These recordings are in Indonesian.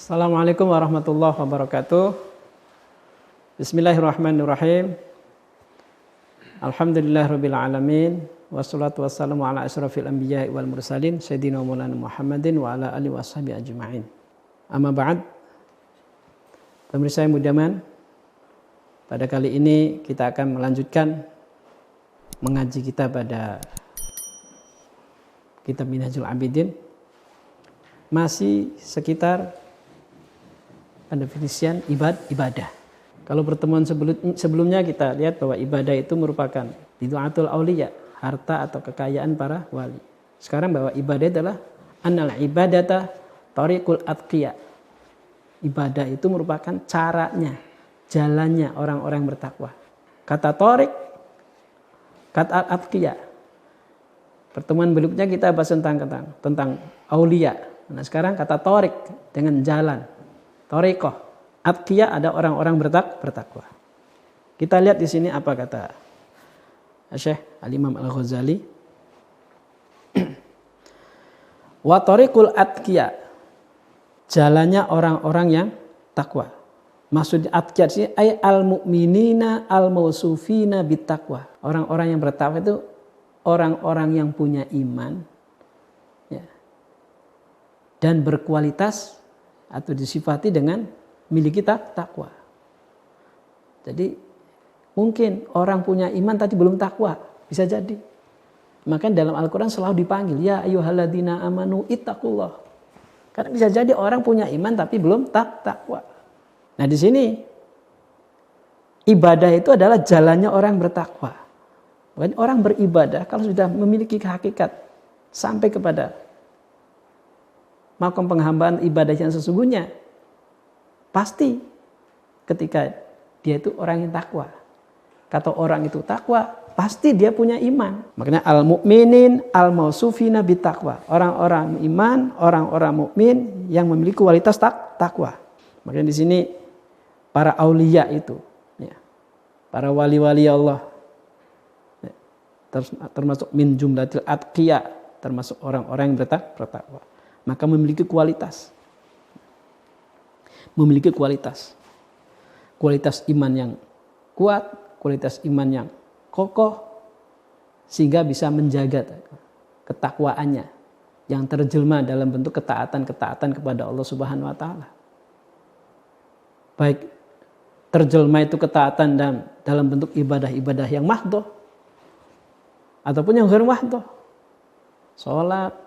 Assalamualaikum warahmatullahi wabarakatuh. Bismillahirrahmanirrahim. Alhamdulillahirabbil alamin wassalatu wassalamu ala asyrafil anbiya'i wal mursalin sayyidina maulana Muhammadin wa ala alihi washabihi ajma'in. Amma ba'd. Pemirsa yang budiman, pada kali ini kita akan melanjutkan mengaji kita pada kitab Minhajul Abidin, masih sekitar pendefinisian ibadah. Kalau pertemuan sebelumnya kita lihat bahwa ibadah itu merupakan bid'atul auliya, harta atau kekayaan para wali. Sekarang bahwa ibadah adalah annal ibadata tariqul atqiya. Ibadah itu merupakan caranya, jalannya orang-orang bertakwa. Kata tariq, kata atqiya. Pertemuan berikutnya kita bahas tentang auliya. Nah, sekarang kata tariq dengan jalan. Thariqah, atqiya ada orang-orang bertakwa. Kita lihat di sini apa kata Syekh Al-Imam Al-Ghazali. Wa thariqul atqiya, jalannya orang-orang yang takwa. Maksud atqiya sini ay al-mu'minina al-mausufina bittaqwa. Orang-orang yang bertakwa itu orang-orang yang punya iman, ya, dan berkualitas atau disifati dengan miliki takwa. Jadi mungkin orang punya iman tapi belum takwa, bisa jadi. Maka dalam Al-Quran selalu dipanggil, ya ayyuhalladzina amanu ittaqullah. Karena bisa jadi orang punya iman tapi belum takwa. Nah di sini ibadah itu adalah jalannya orang bertakwa. Makanya orang beribadah kalau sudah memiliki hakikat sampai kepada makom penghambaan ibadah yang sesungguhnya, pasti ketika dia itu orang yang takwa. Kata orang itu takwa, pasti dia punya iman. Makanya al-mu'minin al-mausufina bittaqwa. Orang-orang iman, orang-orang mukmin yang memiliki kualitas takwa. Makanya di sini para aulia itu, ya, para wali-wali Allah, ya, termasuk min jumlatil atqiya, termasuk orang-orang yang bertakwa. Maka memiliki kualitas. Memiliki kualitas. Kualitas iman yang kuat, kualitas iman yang kokoh, sehingga bisa menjaga ketakwaannya yang terjelma dalam bentuk ketaatan kepada Allah Subhanahu wa taala. Baik terjelma itu ketaatan dalam bentuk ibadah-ibadah yang mahdhah ataupun yang ghair mahdhah. Salat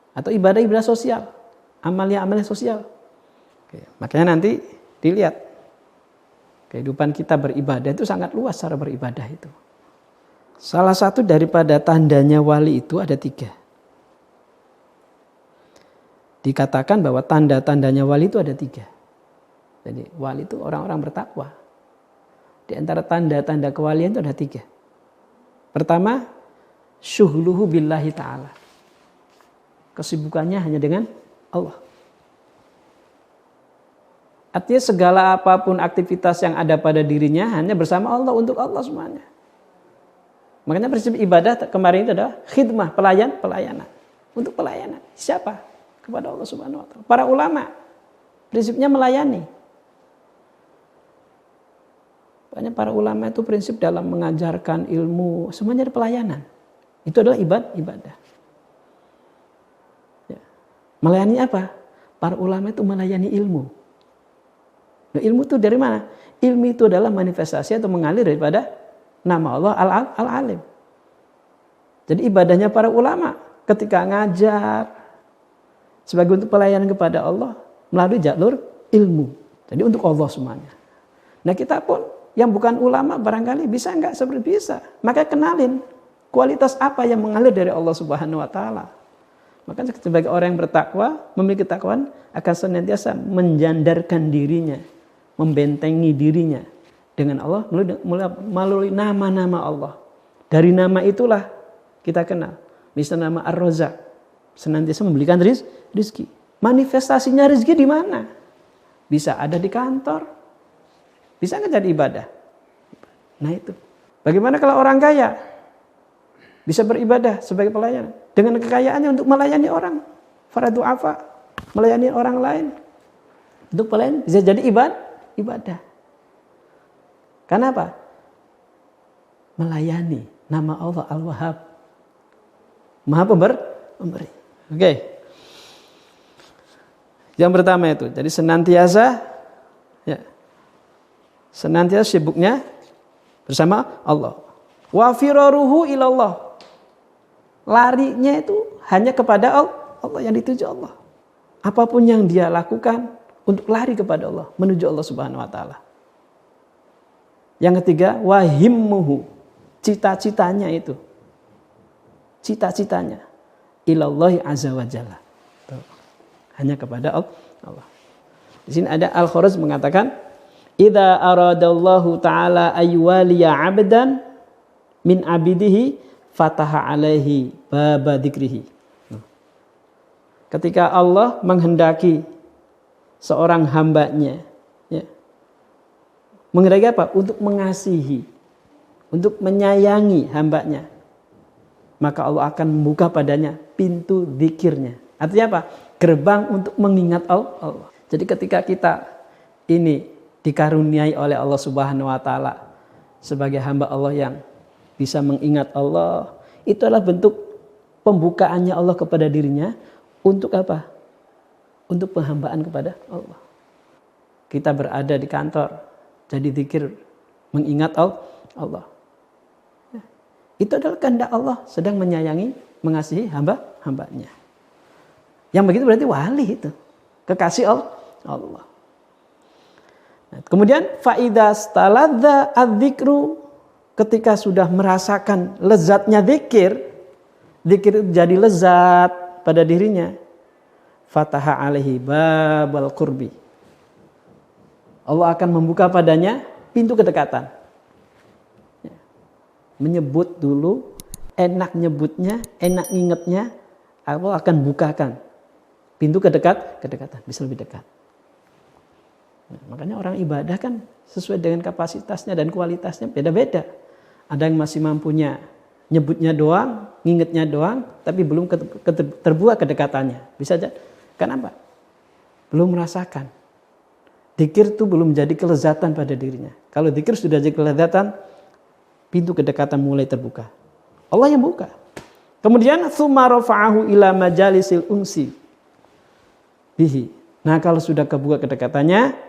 atau ibadah-ibadah sosial, amalia-amalia sosial. Oke, makanya nanti dilihat kehidupan kita beribadah itu sangat luas cara beribadah itu. Salah satu daripada tandanya wali itu ada 3. Dikatakan bahwa tanda-tandanya wali itu ada 3. Jadi wali itu orang-orang bertakwa. Di antara tanda-tanda kewalian itu ada 3. Pertama, syughluhu billahi ta'ala. Kesibukannya hanya dengan Allah. Artinya segala apapun aktivitas yang ada pada dirinya hanya bersama Allah, untuk Allah semuanya. Makanya prinsip ibadah kemarin itu adalah khidmah, pelayanan. Untuk pelayanan. Siapa? Kepada Allah Subhanahu wa taala. Para ulama prinsipnya melayani. Banyak para ulama itu prinsip dalam mengajarkan ilmu, semuanya ada pelayanan. Itu adalah ibadah. Melayani apa? Para ulama itu melayani ilmu. Nah, ilmu itu dari mana? Ilmu itu adalah manifestasi atau mengalir daripada nama Allah Al-Alim. Jadi ibadahnya para ulama ketika ngajar sebagai untuk pelayanan kepada Allah melalui jalur ilmu. Jadi untuk Allah semuanya. Nah kita pun yang bukan ulama barangkali bisa enggak seperti bisa. Maka kenalin kualitas apa yang mengalir dari Allah Subhanahu wa taala. Maka sebagai orang yang bertakwa, memiliki ketakwaan akan senantiasa menjandarkan dirinya, membentengi dirinya dengan Allah melalui nama-nama Allah. Dari nama itulah kita kenal. Misalnya nama Ar-Razzaq, senantiasa memberikan rizki. Manifestasinya rizki di mana? Bisa ada di kantor, bisa nggak jadi ibadah? Nah itu. Bagaimana kalau orang kaya? Bisa beribadah sebagai pelayan dengan kekayaannya untuk melayani orang, para du'afa, melayani orang lain. Untuk pelayan bisa jadi ibadah. Karena apa? Melayani nama Allah Al-Wahhab. Maha pemberi. Oke. Yang pertama itu, jadi senantiasa sibuknya bersama Allah. Wa firaruhu ilallah. Larinya itu hanya kepada Allah, yang dituju Allah. Apapun yang dia lakukan untuk lari kepada Allah, menuju Allah Subhanahu wa taala. Yang ketiga, wahimmuhu. Cita-citanya ilallahi azza wa jalla. Hanya kepada Allah. Di sini ada Al-Kharazm mengatakan, idza aradallahu ta'ala aywaliya 'abdan min 'abidihi fataha 'alaihi baba dzikrihi. Ketika Allah menghendaki seorang hambanya, menghendaki apa? Untuk mengasihi, untuk menyayangi hambanya, maka Allah akan membuka padanya pintu zikirnya. Artinya apa? Gerbang untuk mengingat Allah. Jadi ketika kita ini dikaruniai oleh Allah Subhanahu wa taala sebagai hamba Allah yang bisa mengingat Allah, itu adalah bentuk pembukaannya Allah kepada dirinya untuk apa? Untuk penghambaan kepada Allah. Kita berada di kantor, jadi zikir mengingat Allah. Itu adalah kehendak Allah sedang menyayangi, mengasihi hambanya. Yang begitu berarti wali itu, kekasih Allah. Nah, kemudian faida staladza adzikru, ketika sudah merasakan lezatnya zikir jadi lezat pada dirinya, fataha alaihi babal qurbi. Allah akan membuka padanya pintu kedekatan. Menyebut dulu, enak nyebutnya, enak ngingetnya, Allah akan bukakan pintu kedekatan, bisa lebih dekat. Nah, makanya orang ibadah kan sesuai dengan kapasitasnya dan kualitasnya beda-beda. Ada yang masih mampunya nyebutnya doang, ngingetnya doang, tapi belum terbuat kedekatannya. Bisa aja. Kenapa? Belum merasakan. Dzikir itu belum jadi kelezatan pada dirinya. Kalau dzikir sudah jadi kelezatan, pintu kedekatan mulai terbuka. Allah yang buka. Kemudian tsumma rafa'ahu ila majalisil unsi bihi. Nah, kalau sudah kebuka kedekatannya,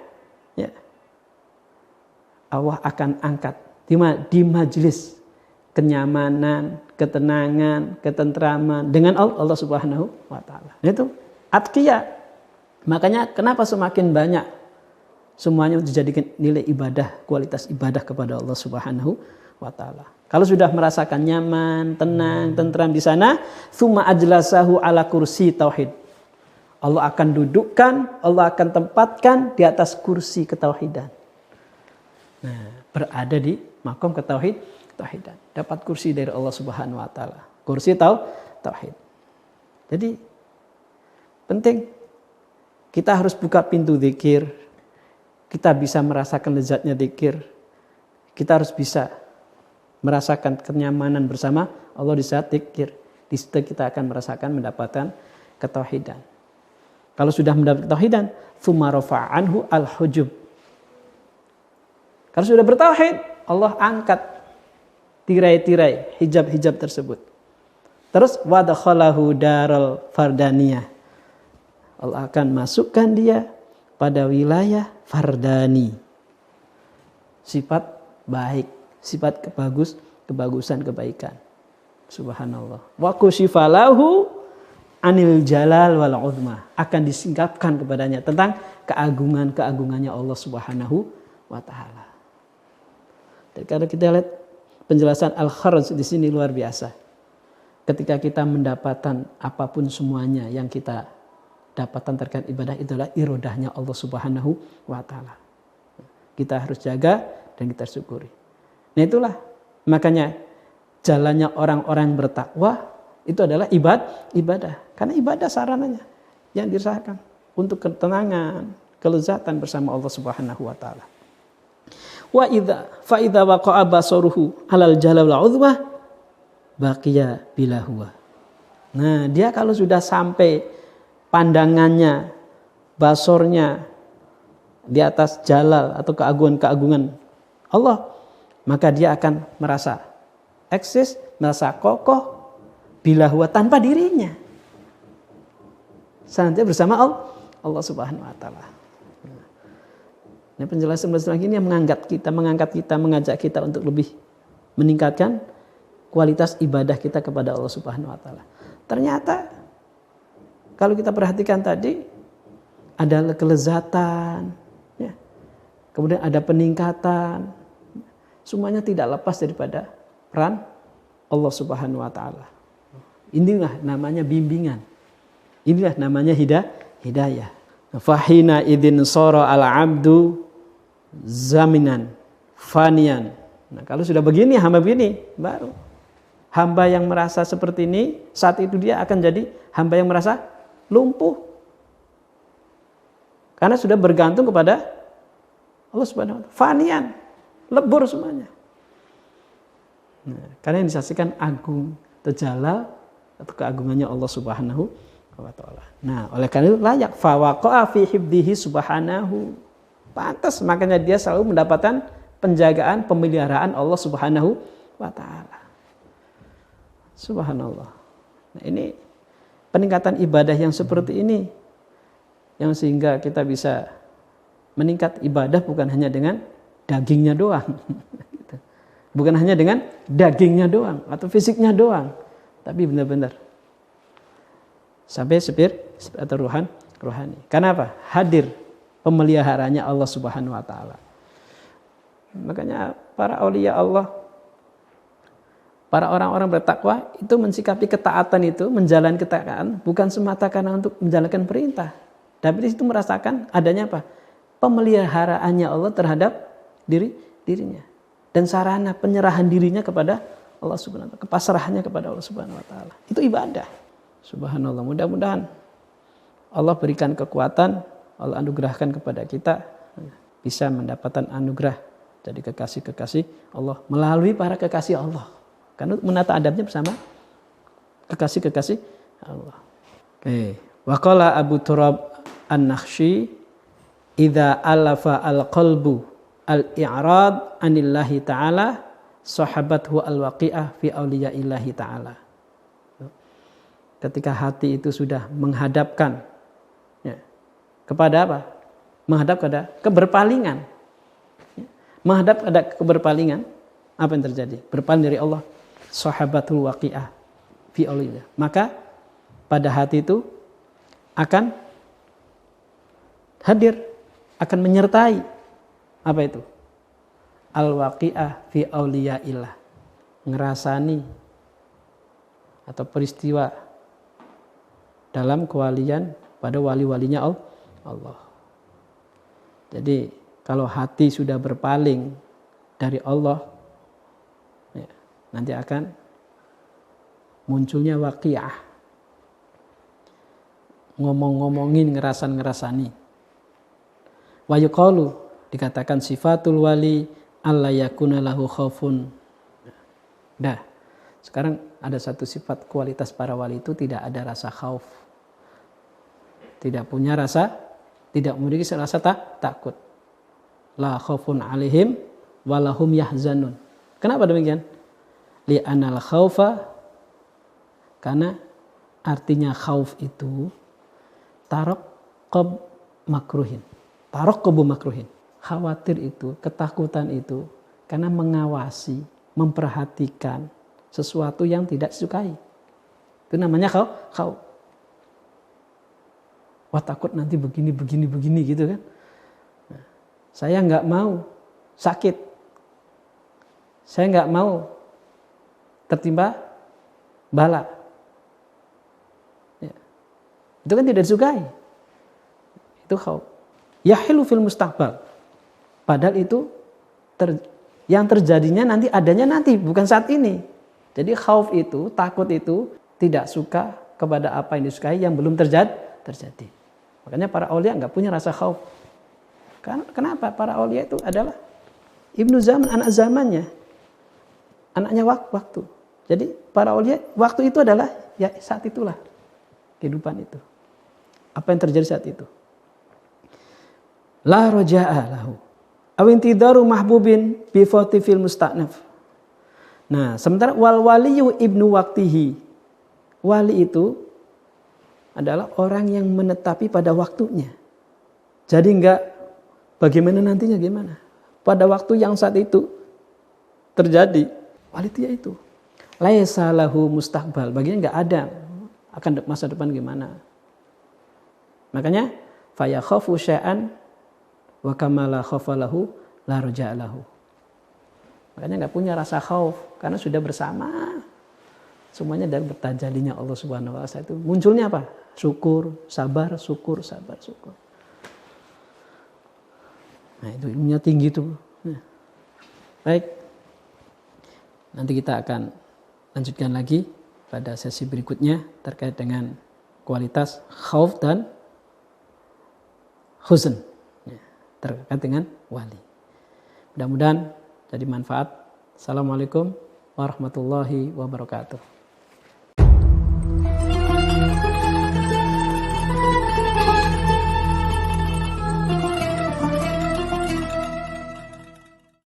Allah akan angkat di majelis kenyamanan, ketenangan, ketentraman dengan Allah Subhanahu wa taala. Itu atqiya. Makanya kenapa semakin banyak semuanya dijadikan nilai ibadah, kualitas ibadah kepada Allah Subhanahu wa taala. Kalau sudah merasakan nyaman, tenang, tentram di sana, tsumma ajlasahu ala kursi tauhid. Allah akan dudukkan, Allah akan tempatkan di atas kursi ketauhidan. Nah, berada di makom ketauhidan. Dapat kursi dari Allah Subhanahu wa taala. Kursi tauhid. Jadi penting kita harus buka pintu zikir. Kita bisa merasakan lezatnya zikir. Kita harus bisa merasakan kenyamanan bersama Allah di saat zikir. Di situ kita akan mendapatkan ketauhidan. Kalau sudah mendapat ketauhidan, tsumma rafa'a anhu al-hujub. Kalau sudah bertauhid, Allah angkat tirai-tirai hijab-hijab tersebut. Terus wa dakhalahu daral fardaniyah. Allah akan masukkan dia pada wilayah fardani. Sifat baik, sifat kebagusan, kebaikan. Subhanallah. Wa kushifalahu anil jalal wal uzma, akan disingkapkan kepadanya tentang keagungannya Allah Subhanahu wa taala. Dan kalau kita lihat penjelasan Al-Kharazm di sini luar biasa. Ketika kita mendapatkan apapun semuanya yang kita dapatkan terkait ibadah, itulah irodahnya Allah Subhanahu wa taala. Kita harus jaga dan kita syukuri. Nah, itulah makanya jalannya orang-orang bertakwa itu adalah ibadah. Karena ibadah sarananya yang dirasakan untuk ketenangan, kelezatan bersama Allah Subhanahu wa taala. Wa idza waqa'a basaruhu 'alal jalal wal 'uzma baqiya bila huwa. Nah, dia kalau sudah sampai pandangannya, basornya di atas jalal atau keagungan-keagungan Allah, maka dia akan merasa eksis, merasa kokoh bila huwa tanpa dirinya. Senantiasa bersama Allah Subhanahu wa taala. Nah, penjelasan ini yang mengangkat kita, mengajak kita untuk lebih meningkatkan kualitas ibadah kita kepada Allah Subhanahu wa taala. Ternyata kalau kita perhatikan tadi ada kelezatan, ya. Kemudian ada peningkatan. Semuanya tidak lepas daripada peran Allah Subhanahu wa taala. Inilah namanya bimbingan. Inilah namanya hidayah. Fahina idzin sara al-'abdu zaminan faniyan. Nah, kalau sudah begini, hamba begini, baru hamba yang merasa seperti ini, saat itu dia akan jadi hamba yang merasa lumpuh. Karena sudah bergantung kepada Allah Subhanahu wa taala. Faniyan, lebur semuanya. Nah, karena yang disaksikan agung, terjalal atau keagungannya Allah Subhanahu wa taala. Nah, oleh karena itu layak fawaqa'a fi hibdihi subhanahu. Pantas makanya dia selalu mendapatkan penjagaan, pemeliharaan Allah Subhanahu wa taala. Subhanallah. Nah, ini peningkatan ibadah yang seperti ini yang sehingga kita bisa meningkat ibadah bukan hanya dengan dagingnya doang. Bukan hanya dengan dagingnya doang atau fisiknya doang, tapi benar-benar sampai spirit atau rohani. Karena apa? Hadir pemeliharanya Allah Subhanahu wa taala. Makanya para aulia Allah, para orang-orang bertakwa itu mensikapi ketaatan itu, menjalani ketaatan bukan semata karena untuk menjalankan perintah. Tapi di situ merasakan adanya apa? Pemeliharaannya Allah terhadap dirinya. Dan sarana penyerahan dirinya kepada Allah Subhanahu wa taala, kepasrahannya kepada Allah Subhanahu wa taala. Itu ibadah. Subhanallah, mudah-mudahan Allah berikan kekuatan, Allah anugerahkan kepada kita bisa mendapatkan anugerah jadi kekasih-kekasih Allah melalui para kekasih Allah. Karena menata adabnya bersama kekasih-kekasih Allah. Oke. Wa qala Abu Turab An-Nakhshi idza alafa al-qalbu al-i'rad anillahi ta'ala sahabathu al-waqi'ah fi awliyaillahi ta'ala. Ketika hati itu sudah menghadapkan ya, kepada apa? Menghadap pada keberpalingan. Ya, menghadap pada keberpalingan, apa yang terjadi? Berpaling dari Allah. Sahabatul waqi'ah fi awliyah. Maka pada hati itu akan hadir, akan menyertai apa itu? Al-waqi'ah fi awliyaillah. Ngerasani atau peristiwa dalam kewalian pada wali-walinya Allah. Jadi kalau hati sudah berpaling dari Allah, ya, nanti akan munculnya waqi'ah. Ngomong-ngomongin, ngerasan-ngerasani. Wa yuqalu, dikatakan sifatul wali alla yakuna lahu khaufun. Dah. Sekarang ada satu sifat kualitas para wali itu tidak ada rasa khauf. Tidak punya rasa, tidak memiliki rasa takut. La khaufun alaihim walahum yahzanun. Kenapa demikian? Li'anal khaufa, karena artinya khauf itu taroqqab makruhin. Taroqqabu makruhin. Khawatir itu, ketakutan itu karena mengawasi, memperhatikan sesuatu yang tidak disukai. Itu namanya khauf. Wah, takut nanti begini gitu kan. Nah, saya nggak mau sakit. Saya nggak mau tertimpa bala. Ya. Itu kan tidak disukai. Itu khauf. Yahilu fil mustaqbal. Padahal itu yang terjadinya nanti adanya nanti, bukan saat ini. Jadi khauf itu, takut itu tidak suka kepada apa yang disukai yang belum terjadi. Makanya para aulia nggak punya rasa khauf. Kenapa? Para aulia itu adalah ibnu zaman, anak zamannya, anaknya waktu. Jadi para aulia waktu itu adalah ya saat itulah kehidupan itu. Apa yang terjadi saat itu? la roja'a lahu. Awintidaru mahbubin bifati fil musta'naf. Nah, sementara wal waliyu ibnu waktihi. Wali itu adalah orang yang menetapi pada waktunya. Jadi enggak bagaimana nantinya gimana. Pada waktu yang saat itu terjadi, wali itu yaitu. Laisa lahu mustaqbal, baginya enggak ada akan masa depan gimana. Makanya fa yakhafu syai'an wa kama la khaufa lahu la raja'a lahu. Makanya enggak punya rasa khauf karena sudah bersama. Semuanya dari bertajalinya Allah Subhanahu wa taala itu munculnya apa? Syukur, sabar, syukur, sabar, syukur. Nah, itu ilmunya tinggi tuh. Nah. Baik. Nanti kita akan lanjutkan lagi pada sesi berikutnya terkait dengan kualitas khauf dan huzn terkait dengan wali. Mudah-mudahan jadi manfaat. Assalamualaikum warahmatullahi wabarakatuh.